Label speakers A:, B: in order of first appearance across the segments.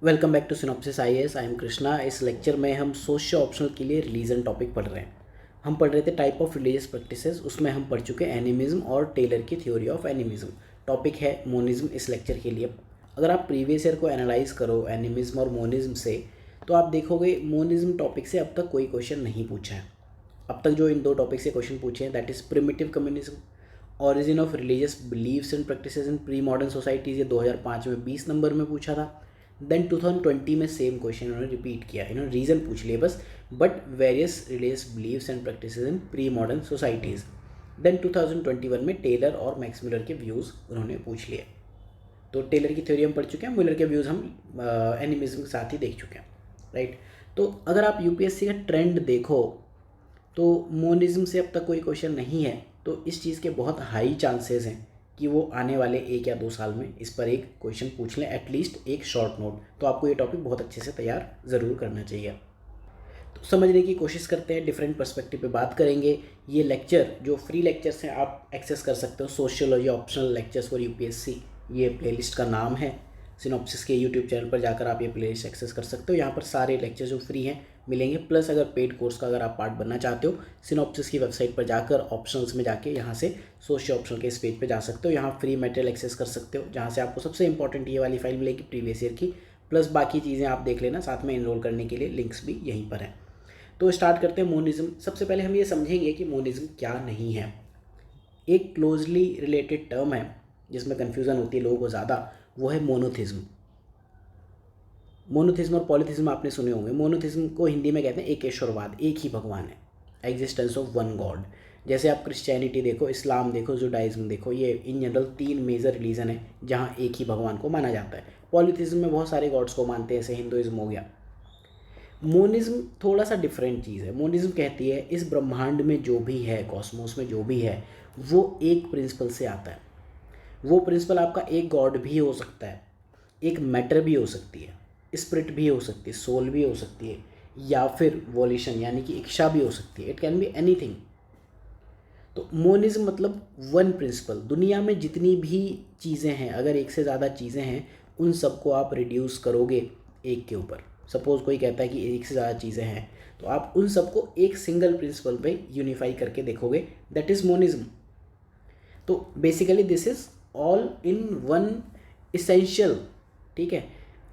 A: Welcome back to synopsis IAS. I am Krishna. इस lecture में हम सोशियो ऑप्शनल के लिए रिलीजन टॉपिक पढ़ रहे हैं। हम पढ़ रहे थे टाइप ऑफ रिलीजियस प्रैक्टिसेस, उसमें हम पढ़ चुके एनिमिज्म और टेलर की थ्योरी ऑफ एनिमिज्म। टॉपिक है मोनिज्म इस लेक्चर के लिए। अगर आप प्रीवियस ईयर को एनालाइज करो एनिमिज्म और मोनिज्म से, तो आप देखोगे मोनिज्म टॉपिक से अब तक कोई क्वेश्चन नहीं पूछा है। अब तक जो इन दो टॉपिक से क्वेश्चन पूछे हैं, that is primitive communism, origin of religious beliefs and practices in pre modern societies, ये 2005 में 20 नंबर में पूछा था। देन 2020 में सेम क्वेश्चन उन्होंने रिपीट किया, इन्होंने रीज़न पूछ लिए बस, but various religious beliefs and practices in pre modern societies. Then 2021 में टेलर और मैक्स मुलर के व्यूज़ उन्होंने पूछ लिए। तो टेलर की थ्योरी हम पढ़ चुके हैं, मुलर के व्यूज़ हम एनिमिज्म के साथ ही देख चुके हैं, राइट। तो अगर आप यूपीएससी का ट्रेंड देखो तो मोनिज्म से अब तक कोई क्वेश्चन नहीं है, तो इस चीज़ के बहुत हाई चांसेस हैं कि वो आने वाले 1 या 2 साल में इस पर एक क्वेश्चन पूछ लें, एटलीस्ट एक शॉर्ट नोट। तो आपको ये टॉपिक बहुत अच्छे से तैयार ज़रूर करना चाहिए। तो समझने की कोशिश करते हैं, डिफरेंट पर्सपेक्टिव पे बात करेंगे। ये लेक्चर जो फ्री लेक्चर्स हैं आप एक्सेस कर सकते हो, sociology optional lectures for UPSC, ये प्लेलिस्ट का नाम है। सिनॉप्सिस के यूट्यूब चैनल पर जाकर आप ये प्लेलिस्ट एक्सेस कर सकते हो। यहाँ पर सारे लेक्चर जो फ्री हैं मिलेंगे, प्लस अगर पेड कोर्स का अगर आप पार्ट बनना चाहते हो, सिनॉप्सिस की वेबसाइट पर जाकर ऑप्शनल्स में जाके यहाँ से सोशियो ऑप्शनल के इस पेज पे जा सकते हो। यहाँ फ्री मटेरियल एक्सेस कर सकते हो, जहाँ से आपको सबसे इंपॉर्टेंट ये वाली फाइल मिलेगी प्रीवियस ईयर की, प्लस बाकी चीज़ें आप देख लेना। साथ में इनरोल करने के लिए लिंक्स भी यहीं पर हैं। तो स्टार्ट करते हैं मोनिज्म। सबसे पहले हम ये समझेंगे कि मोनिज्म क्या नहीं है। एक क्लोजली रिलेटेड टर्म है जिसमें कन्फ्यूज़न होती है लोगों को ज़्यादा, वो है मोनोथिज्म। मोनोथिज्म और पॉलीथिज्म आपने सुने होंगे। मोनोथिज्म को हिंदी में कहते हैं एकेश्वरवाद, एक ही भगवान है, एग्जिस्टेंस ऑफ वन गॉड। जैसे आप क्रिश्चियनिटी देखो, इस्लाम देखो, जुडाइज्म देखो, ये इन जनरल 3 मेजर रिलीजन है जहाँ एक ही भगवान को माना जाता है। पॉलीथिज्म में बहुत सारे गॉड्स को मानते हैं, जैसे हिंदुइज्म हो गया। मोनिज्म थोड़ा सा डिफरेंट चीज़ है। मोनिज्म कहती है इस ब्रह्मांड में जो भी है, कॉस्मोस में जो भी है, वो एक प्रिंसिपल से आता है। वो प्रिंसिपल आपका एक गॉड भी हो सकता है, एक मैटर भी हो सकती है, स्पिरिट भी हो सकती है, सोल भी हो सकती है, या फिर वॉल्यूशन यानी कि इच्छा भी हो सकती है। It can be anything. तो मोनिज्म मतलब वन प्रिंसिपल। दुनिया में जितनी भी चीज़ें हैं, अगर एक से ज़्यादा चीज़ें हैं, उन सबको आप रिड्यूस करोगे एक के ऊपर। सपोज़ कोई कहता है कि एक से ज़्यादा चीज़ें हैं, तो आप उन सबको एक सिंगल प्रिंसिपल पे यूनिफाई करके देखोगे, दैट इज़ मोनिज्म। तो basically this is all in one essential, ठीक है।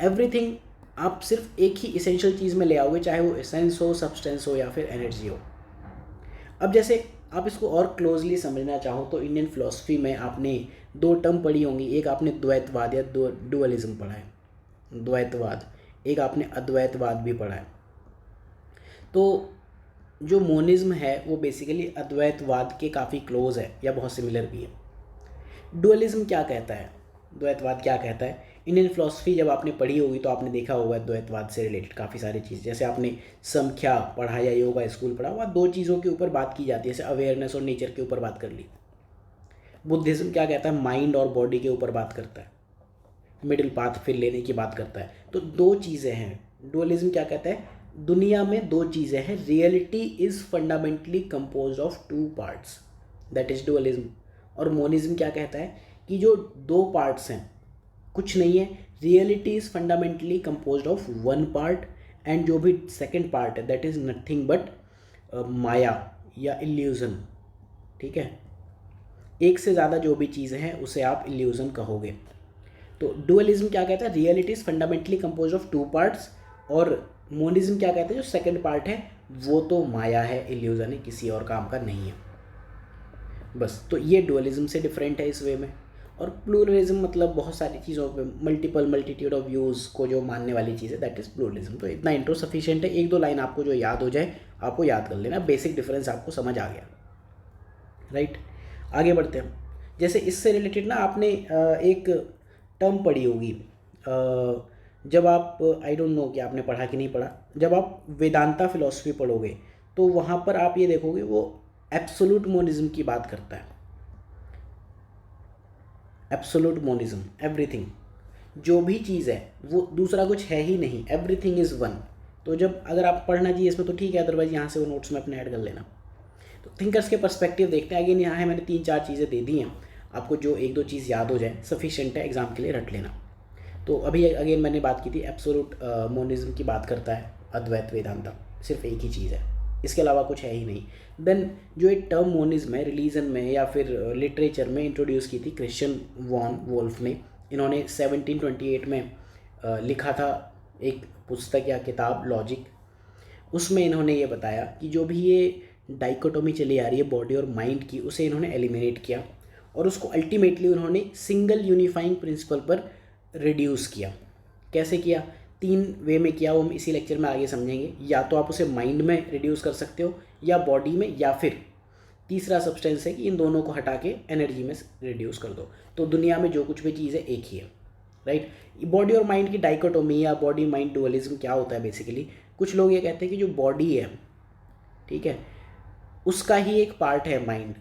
A: एवरीथिंग आप सिर्फ एक ही इसेंशियल चीज़ में ले आओगे, चाहे वो एसेंस हो, सब्सटेंस हो, या फिर एनर्जी हो। अब जैसे आप इसको और क्लोजली समझना चाहो तो इंडियन फिलोसफी में आपने 2 टर्म पढ़ी होंगी। एक आपने द्वैतवाद या डुअलिज्म पढ़ा है, द्वैतवाद। एक आपने अद्वैतवाद भी पढ़ा है। तो जो मोनिज्म है वो बेसिकली अद्वैतवाद के काफ़ी क्लोज है या बहुत सिमिलर भी है। डुअलिज्म क्या कहता है, द्वैतवाद क्या कहता है? इंडियन फिलोसफी जब आपने पढ़ी होगी तो आपने देखा होगा द्वैतवाद से रिलेटेड काफ़ी सारी चीज़। जैसे आपने संख्या पढ़ा या योगा स्कूल पढ़ा, वहाँ 2 चीज़ों के ऊपर बात की जाती है, जैसे अवेयरनेस और नेचर के ऊपर बात कर ली। बुद्धिज्म क्या कहता है? माइंड और बॉडी के ऊपर बात करता है, मिडिल पाथ फिर लेने की बात करता है। तो 2 चीज़ें हैं। डुअलिज्म क्या कहता है? दुनिया में 2 चीज़ें हैं, reality is fundamentally compose of 2 parts, that is dualism. और मोनिज्म क्या कहता है कि जो 2 पार्ट्स हैं कुछ नहीं है, reality is fundamentally composed of 1 part, and जो भी सेकंड पार्ट है दैट इज़ नथिंग बट माया या इल्यूज़न, ठीक है। एक से ज़्यादा जो भी चीज़ें हैं उसे आप इल्यूज़न कहोगे। तो डुअलिज्म क्या कहता है? Reality is fundamentally compose of 2 parts. और मोनिज्म क्या कहता है? जो सेकंड पार्ट है वो तो माया है, इल्यूज़न है, किसी और काम का नहीं है, बस। तो ये डुअलिज्म से डिफरेंट है इस वे में। और प्लूरलिज्म मतलब बहुत सारी चीज़ों पे मल्टीट्यूड ऑफ व्यूज़ को जो मानने वाली चीज़ है, दैट इज़ प्लूरलिज्म। तो इतना इंट्रो सफिशिएंट है। 1-2 लाइन आपको जो याद हो जाए आपको याद कर लेना, बेसिक डिफरेंस आपको समझ आ गया, राइट। आगे बढ़ते हैं। जैसे इससे रिलेटेड ना आपने एक टर्म पढ़ी होगी, जब आप, आई डोंट नो कि आपने पढ़ा कि नहीं पढ़ा, जब आप वेदांता फिलॉसफी पढ़ोगे तो वहाँ पर आप ये देखोगे वो एब्सोल्यूट मोनिज्म की बात करता है। एब्सोल्यूट मोनिज्म, एवरीथिंग, जो भी चीज़ है वो दूसरा कुछ है ही नहीं, एवरीथिंग इज़ वन। तो जब अगर आप पढ़ना चाहिए इसमें तो ठीक है, अदरवाइज यहाँ से वो नोट्स में अपने ऐड कर लेना। तो थिंकर्स के पर्सपेक्टिव देखते हैं। अगेन यहाँ है, मैंने 3-4 चीज़ें दे दी हैं आपको, जो 1-2 चीज़ याद हो जाए सफिशिएंट है, एग्जाम के लिए रट लेना। तो अभी अगेन मैंने बात की थी एब्सोल्यूट मोनिज्म की बात करता है अद्वैत वेदांता, सिर्फ एक ही चीज़ है, इसके अलावा कुछ है ही नहीं। देन जो एक टर्म मोनिज्म है रिलीजन में या फिर लिटरेचर में इंट्रोड्यूस की थी क्रिश्चियन वॉन वोल्फ ने। इन्होंने 1728 में लिखा था एक पुस्तक या किताब लॉजिक। उसमें इन्होंने ये बताया कि जो भी ये डाइकोटोमी चली आ रही है बॉडी और माइंड की, उसे इन्होंने एलिमिनेट किया और उसको अल्टीमेटली उन्होंने सिंगल यूनिफाइंग प्रिंसिपल पर रिड्यूस किया। कैसे किया? 3 वे में किया, वो हम इसी लेक्चर में आगे समझेंगे। या तो आप उसे माइंड में रिड्यूस कर सकते हो या बॉडी में, या फिर तीसरा सब्सटेंस है कि इन दोनों को हटा के एनर्जी में रिड्यूस कर दो। तो दुनिया में जो कुछ भी चीज़ है एक ही है, राइट। बॉडी और माइंड की डाइकोटोमी या बॉडी माइंड डुअलिज्म क्या होता है बेसिकली? कुछ लोग ये कहते हैं कि जो बॉडी है, ठीक है, उसका ही एक पार्ट है माइंड,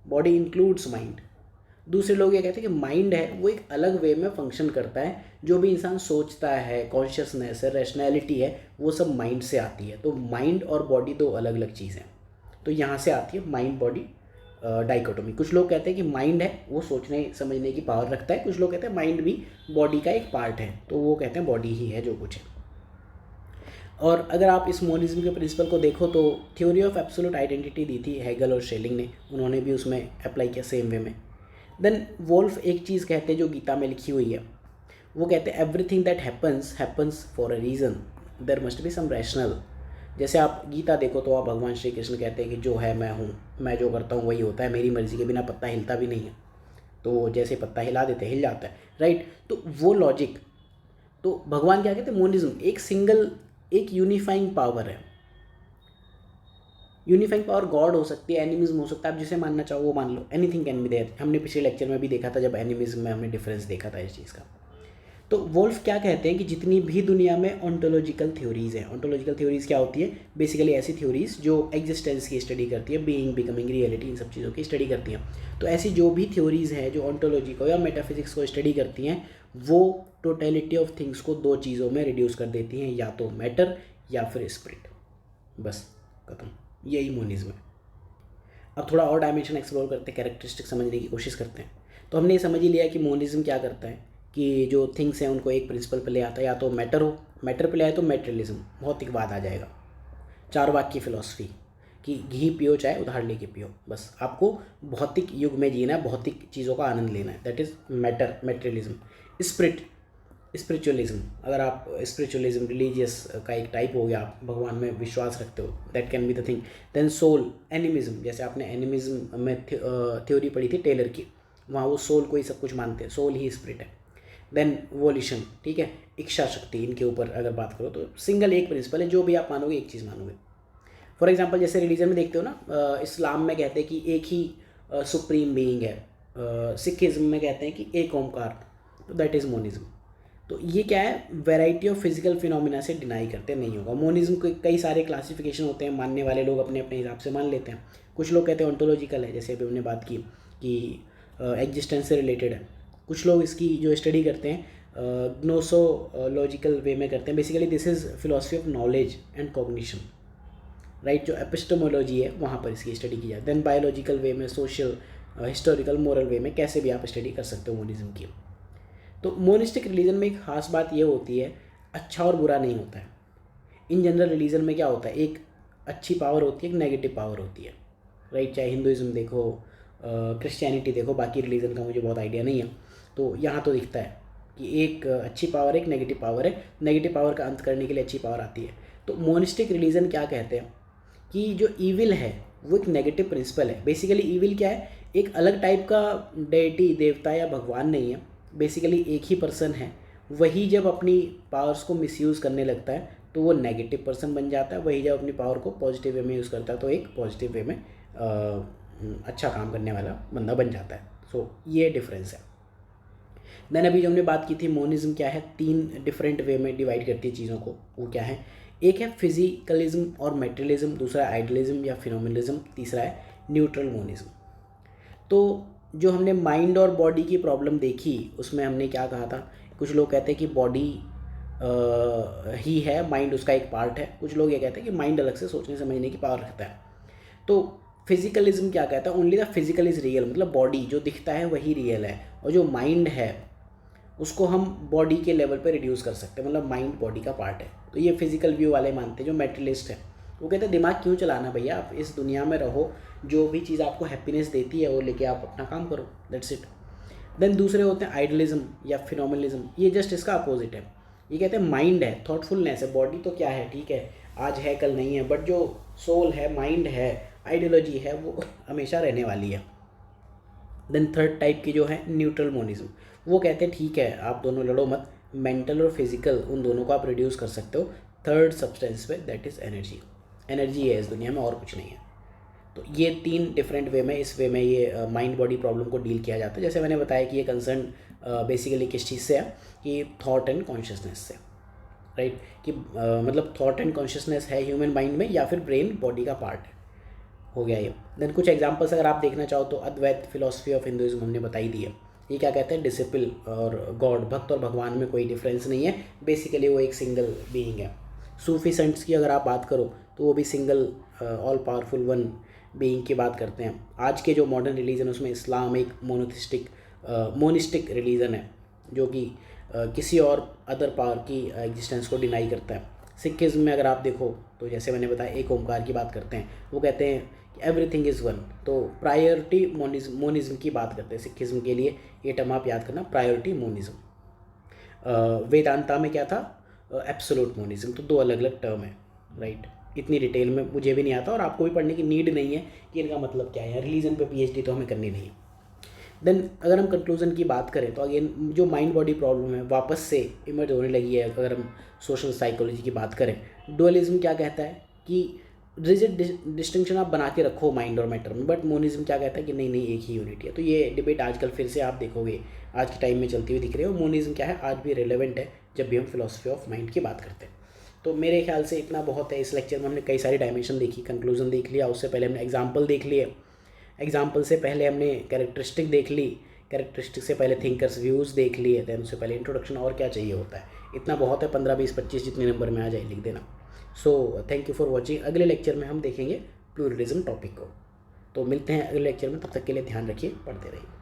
A: बॉडी इंक्लूड्स माइंड। दूसरे लोग ये कहते हैं कि माइंड है वो एक अलग वे में फंक्शन करता है, जो भी इंसान सोचता है, कॉन्शियसनेस है, रैशनैलिटी है, वो सब माइंड से आती है। तो माइंड और बॉडी दो अलग अलग चीज़ें हैं, तो यहाँ से आती है माइंड बॉडी डाइकोटोमी। कुछ लोग कहते हैं कि माइंड है वो सोचने समझने की पावर रखता है, कुछ लोग कहते हैं माइंड भी बॉडी का एक पार्ट है, तो वो कहते हैं बॉडी ही है जो कुछ है। और अगर आप इस मोनिज्म के प्रिंसिपल को देखो तो थ्योरी ऑफ एब्सोल्यूट आइडेंटिटी दी थी हेगल और शेलिंग ने, उन्होंने भी उसमें अप्लाई किया सेम वे में। देन वोल्फ एक चीज़ कहते हैं जो गीता में लिखी हुई है, वो कहते हैं everything that happens for a reason, there must be some rational. जैसे आप गीता देखो तो आप भगवान श्री कृष्ण कहते हैं कि जो है मैं हूँ, मैं जो करता हूँ वही होता है, मेरी मर्जी के बिना पत्ता हिलता भी नहीं है, तो जैसे पत्ता हिला देते हिल जाता है, राइट। तो वो लॉजिक, तो भगवान क्या कहते हैं? मोनिज्म एक सिंगल, एक यूनिफाइंग पावर है। यूनिफाइंग पावर गॉड हो सकती है, एनिमिज्म हो सकता है, आप जिसे मानना चाहो वो मान लो, एनीथिंग कैन बी देयर। हमने पिछले लेक्चर में भी देखा था जब एनिमिज्म में हमने डिफरेंस देखा था इस चीज़ का। तो वोल्फ क्या कहते हैं कि जितनी भी दुनिया में ऑन्टोलॉजिकल थ्योरीज़ हैं, ऑन्टोलॉजिकल थ्योरीज़ क्या होती है? बेसिकली ऐसी थ्योरीज़ जो एग्जिस्टेंस की स्टडी करती है, बीइंग, बिकमिंग, रियलिटी, इन सब चीज़ों की स्टडी करती हैं। तो ऐसी जो भी थ्योरीज़ हैं जो ऑन्टोलॉजी को या मेटाफिजिक्स को स्टडी करती हैं, वो टोटलिटी ऑफ थिंग्स को 2 चीज़ों में रिड्यूस कर देती हैं, या तो मैटर या फिर स्पिरिट। बस खत्म, यही मोनिज्म है। अब थोड़ा और डायमेंशन एक्सप्लोर करते हैं, कैरेक्टरिस्टिक समझने की कोशिश करते हैं। तो हमने ये समझ ही लिया कि मोनिज्म क्या करता है कि जो थिंग्स हैं उनको एक प्रिंसिपल पे ले आता है, या तो मैटर हो, मैटर पे ले आए तो मेटेरियलिज्म, भौतिकवाद आ जाएगा। चारवाक की फिलॉसफी कि घी पियो चाहे उधार लेके पियो, बस आपको भौतिक युग में जीना है, भौतिक चीज़ों का आनंद लेना है, that is matter, materialism. Spiritualism, अगर आप स्पिरिचुअलिज्म रिलीजियस का एक टाइप हो गया, आप भगवान में विश्वास रखते हो, that can be the thing. Then soul, animism, जैसे आपने एनिमिज्म में थ्योरी पढ़ी थी टेलर की, वहाँ वो सोल को ही सब कुछ मानते हैं, सोल ही स्पिरिट है। देन वोल्यूशन, ठीक है, इच्छा शक्ति, इनके ऊपर अगर बात करो तो सिंगल एक प्रिंसिपल है, जो भी आप मानोगे एक चीज़ मानोगे। फॉर एग्जांपल जैसे रिलीजन में देखते हो ना, इस्लाम में कहते हैं कि एक ही सुप्रीम बीइंग है, सिखिज्म में कहते हैं कि एक ओमकार, तो दैट इज़ मोनिज्म। तो ये क्या है? वैरायटी ऑफ फिजिकल फिनोमिना से डिनाई करते नहीं होगा। मोनिज्म के कई सारे क्लासिफिकेशन होते हैं, मानने वाले लोग अपने अपने हिसाब से मान लेते हैं। कुछ लोग कहते हैं ऑन्टोलॉजिकल है, जैसे अभी हमने बात की कि एग्जिस्टेंस से रिलेटेड है। कुछ लोग इसकी जो स्टडी करते हैं ग्नोसोलॉजिकल वे में करते हैं। Basically this is philosophy of knowledge and cognition, right. जो एपिस्टेमोलॉजी है वहाँ पर इसकी स्टडी की जाए। देन बायोलॉजिकल वे में, सोशल, हिस्टोरिकल, मोरल वे में, कैसे भी आप स्टडी कर सकते हो मोनिज्म की। तो मोनिस्टिक रिलीजन में एक खास बात ये होती है, अच्छा और बुरा नहीं होता है। इन जनरल रिलीजन में क्या होता है? एक अच्छी पावर होती है, एक नेगेटिव पावर होती है, राइट। चाहे हिंदुइज्म देखो, क्रिश्चियनिटी देखो, बाकी रिलीजन का मुझे बहुत आइडिया नहीं है। तो यहाँ तो दिखता है कि एक अच्छी पावर है, एक नेगेटिव पावर है, नेगेटिव पावर का अंत करने के लिए अच्छी पावर आती है। तो मोनिस्टिक रिलीजन क्या कहते हैं कि जो ईविल है वो एक नेगेटिव प्रिंसिपल है। बेसिकली ईविल क्या है? एक अलग टाइप का डेटी, देवता या भगवान नहीं है, बेसिकली एक ही पर्सन है। वही जब अपनी पावर्स को मिसयूज़ करने लगता है तो वो नेगेटिव पर्सन बन जाता है, वही जब अपनी पावर को पॉजिटिव वे में यूज़ करता है तो एक पॉजिटिव वे में अच्छा काम करने वाला बंदा बन जाता है। सो ये डिफरेंस है। देन अभी जो हमने बात की थी, मोनिज्म क्या है? 3 डिफरेंट वे में डिवाइड करती है चीज़ों को। वो क्या है? एक है फिजिकलिज्म और मेटेरियलिज्म, दूसरा है आइडियलिज्म या फिनोमिनलिज्म, तीसरा है न्यूट्रल मोनिज्म। तो जो हमने माइंड और बॉडी की प्रॉब्लम देखी उसमें हमने क्या कहा था? कुछ लोग कहते हैं कि बॉडी ही है, माइंड उसका एक पार्ट है। कुछ लोग ये कहते हैं कि माइंड अलग से सोचने समझने की पावर रखता है। तो फिजिकलिज्म क्या कहता है? Only the physical is real, मतलब बॉडी जो दिखता है वही रियल है, और जो माइंड है उसको हम बॉडी के लेवल पे रिड्यूस कर सकते हैं, मतलब माइंड बॉडी का पार्ट है। तो ये फिजिकल व्यू वाले मानते हैं जो मेटलिस्ट है, वो कहते हैं दिमाग क्यों चलाना भैया, आप इस दुनिया में रहो, जो भी चीज़ आपको हैप्पीनेस देती है वो लेके आप अपना काम करो, दैट्स इट। देन दूसरे होते हैं आइडियलिज्म या फिनोमिनलिज्म, ये जस्ट इसका अपोजिट है। ये कहते हैं माइंड है, थॉटफुलनेस है, बॉडी तो क्या है ठीक है आज है कल नहीं है, बट जो सोल है, माइंड है, आइडियोलॉजी है, वो हमेशा रहने वाली है। देन थर्ड टाइप की जो है न्यूट्रल मोनिज्म, वो कहते हैं ठीक है आप दोनों लड़ो मत, मेंटल और फिजिकल उन दोनों को आप रिड्यूस कर सकते हो थर्ड सब्सटेंस पे, दैट इज़ एनर्जी। एनर्जी है इस दुनिया में और कुछ नहीं है। तो ये 3 डिफरेंट वे में, इस वे में ये माइंड बॉडी प्रॉब्लम को डील किया जाता है। जैसे मैंने बताया कि ये कंसर्न बेसिकली किस चीज़ से है, कि थॉट एंड कॉन्शियसनेस से, राइट, कि मतलब थॉट एंड कॉन्शियसनेस है ह्यूमन माइंड में या फिर ब्रेन बॉडी का पार्ट है, हो गया ये। देन कुछ एग्जांपल्स अगर आप देखना चाहो तो अद्वैत फिलोसफी ऑफ हिंदुइज्म हमने बताई दी है। ये क्या कहते हैं, डिसिपल और गॉड, भक्त और भगवान में कोई डिफरेंस नहीं है, बेसिकली वो एक सिंगल बीइंग है। सूफी सेंट्स की अगर आप बात करो तो वो भी single all powerful one being की बात करते हैं। आज के जो मॉडर्न रिलीजन उसमें इस्लाम एक मोनिस्टिक रिलीजन है, जो कि किसी और अदर पावर की एग्जिस्टेंस को डिनाई करता है। सिखिज्म में अगर आप देखो तो जैसे मैंने बताया एक ओमकार की बात करते हैं, वो कहते हैं कि एवरीथिंग इज़ वन, तो प्रायोरिटी मोनिज्म की बात करते हैं सिखिज्म के लिए, ये टर्म आप याद करना, प्रायोरिटी मोनिज्म। वेदांता में क्या था, एब्सोल्यूट मोनिज्म। तो 2 अलग अलग टर्म है, राइट। इतनी डिटेल में मुझे भी नहीं आता और आपको भी पढ़ने की नीड नहीं है कि इनका मतलब क्या है, रिलीजन पे पीएचडी तो हमें करनी नहीं है। देन अगर हम कंक्लूजन की बात करें तो अगेन जो माइंड बॉडी प्रॉब्लम है वापस से इमर्ज होने लगी है। अगर हम सोशल साइकोलॉजी की बात करें, डुअलिज्म क्या कहता है कि रिजिड डिस्टिंक्शन आप बना के रखो माइंड और मैटर में, बट मोनिज्म क्या कहता है कि नहीं नहीं एक ही यूनिट है। तो ये डिबेट आजकल फिर से आप देखोगे आज के टाइम में चलती हुई दिख रही है, और मोनिज्म क्या है आज भी रिलेवेंट है जब भी हम फिलोसफी ऑफ माइंड की बात करते हैं। तो मेरे ख्याल से इतना बहुत है। इस लेक्चर में हमने कई सारी डायमेंशन देखी, कंक्लूजन देख लिया, उससे पहले हमने एग्जाम्पल देख लिए, एग्जाम्पल से पहले हमने कैरेक्टरिस्टिक देख ली, कैरेक्टरिस्टिक से पहले थिंकर्स व्यूज़ देख लिए, दैन उससे पहले इंट्रोडक्शन और क्या चाहिए होता है। इतना बहुत है, 15, 20, 25 जितने नंबर में आ जाए लिख देना। So thank you for watching. अगले लेक्चर में हम देखेंगे प्लूरलिज्म टॉपिक को। तो मिलते हैं अगले लेक्चर में, तब तक के लिए ध्यान रखिए, पढ़ते रहिए।